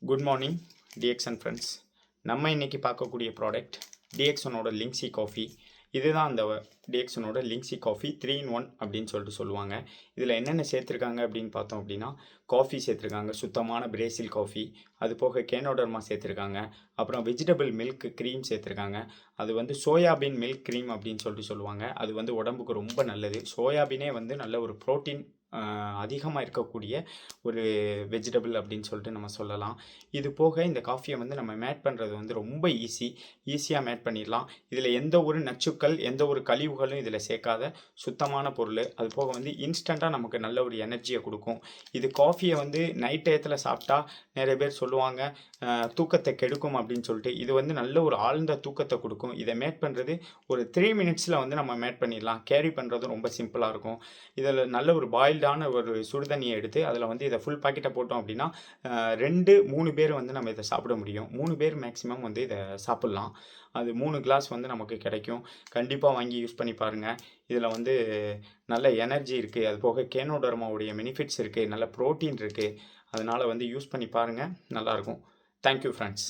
Good morning டிஎக்ஸன் friends. நம்ம இன்றைக்கி பார்க்கக்கூடிய ப்ராடக்ட் டிஎக்ஸனோட லிங்க்ஸி காஃபி. இதுதான் அந்த டிஎக்ஸனோட லிங்க்ஸி காஃபி 3-in-1 அப்படின்னு சொல்லிட்டு சொல்லுவாங்க. இதில் என்னென்ன சேர்த்துருக்காங்க அப்படின்னு பார்த்தோம் அப்படின்னா, காஃபி சேர்த்துருக்காங்க, சுத்தமான பிரேசில் காஃபி, அது போக கேனோடர்மா சேர்த்துருக்காங்க, அப்புறம் வெஜிடபிள் மில்க் க்ரீம் சேர்த்துருக்காங்க. அது வந்து சோயாபீன் மில்க் க்ரீம் அப்படின்னு சொல்லிட்டு சொல்லுவாங்க. அது வந்து உடம்புக்கு ரொம்ப நல்லது. சோயாபீனே வந்து நல்ல ஒரு ப்ரோட்டீன் அதிகமாக இருக்கக்கூடிய ஒரு வெஜிடபிள் அப்படின்னு சொல்லிட்டு நம்ம சொல்லலாம். இது போக இந்த காஃபியை வந்து நம்ம மேட் பண்ணுறது வந்து ரொம்ப ஈஸியாக மேட் பண்ணிடலாம். இதில் எந்த ஒரு நச்சுக்கள், எந்த ஒரு கழிவுகளும் இதில் சேர்க்காத சுத்தமான பொருள். அது போக வந்து இன்ஸ்டண்ட்டாக நமக்கு நல்ல ஒரு எனர்ஜியை கொடுக்கும். இது காஃபியை வந்து நைட் டயத்தில் சாப்பிட்டா நிறைய பேர் சொல்லுவாங்க தூக்கத்தை கெடுக்கும் அப்படின்னு சொல்லிட்டு. இது வந்து நல்ல ஒரு ஆழ்ந்த தூக்கத்தை கொடுக்கும். இதை மேட் பண்ணுறது ஒரு 3 மினிட்ஸில் வந்து நம்ம மேட் பண்ணிடலாம். கேரி பண்ணுறதும் ரொம்ப சிம்பிளாக இருக்கும். இதில் நல்ல ஒரு பாயில்டான ஒரு சுடுதண்ணியை எடுத்து அதில் வந்து இதை ஃபுல் பாக்கெட்டை போட்டோம் அப்படின்னா 2-3 பேர் வந்து நம்ம இதை சாப்பிட முடியும். 3 பேர் மேக்ஸிமம் வந்து இதை சாப்பிட்லாம். அது 3 கிளாஸ் வந்து நமக்கு கிடைக்கும். கண்டிப்பாக வாங்கி யூஸ் பண்ணி பாருங்கள். இதில் வந்து நல்ல எனர்ஜி இருக்குது. அது போக கேனோடர்மாவுடைய பெனிஃபிட்ஸ் இருக்குது, நல்ல ப்ரோட்டீன் இருக்குது. அதனால் வந்து யூஸ் பண்ணி பாருங்கள், நல்லாயிருக்கும். Thank you friends.